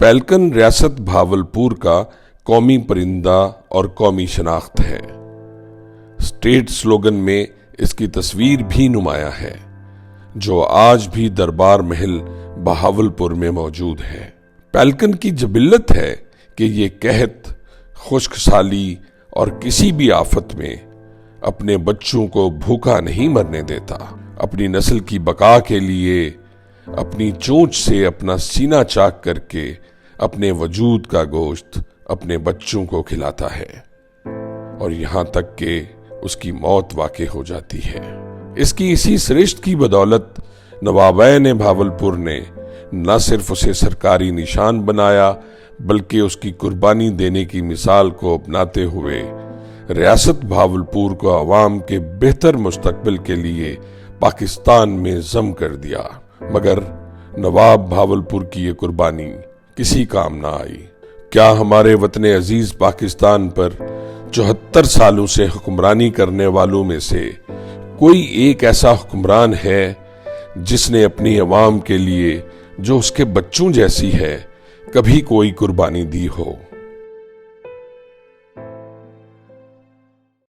پیلکن ریاست بھاولپور کا قومی پرندہ اور قومی شناخت ہے۔ اسٹیٹ سلوگن میں اس کی تصویر بھی نمایاں ہے، جو آج بھی دربار محل بہاولپور میں موجود ہے۔ پیلکن کی جبلت ہے کہ یہ قحط، خشک سالی اور کسی بھی آفت میں اپنے بچوں کو بھوکا نہیں مرنے دیتا۔ اپنی نسل کی بقا کے لیے اپنی چونچ سے اپنا سینہ چاک کر کے اپنے وجود کا گوشت اپنے بچوں کو کھلاتا ہے، اور یہاں تک کہ اس کی موت واقع ہو جاتی ہے۔ اس کی اسی سرشت کی بدولت نوابین بھاولپور نے نہ صرف اسے سرکاری نشان بنایا، بلکہ اس کی قربانی دینے کی مثال کو اپناتے ہوئے ریاست بھاولپور کو عوام کے بہتر مستقبل کے لیے پاکستان میں ضم کر دیا۔ مگر نواب بھاولپور کی یہ قربانی کسی کام نہ آئی۔ کیا ہمارے وطن عزیز پاکستان پر 74 سالوں سے حکمرانی کرنے والوں میں سے کوئی ایک ایسا حکمران ہے جس نے اپنی عوام کے لیے، جو اس کے بچوں جیسی ہے، کبھی کوئی قربانی دی ہو؟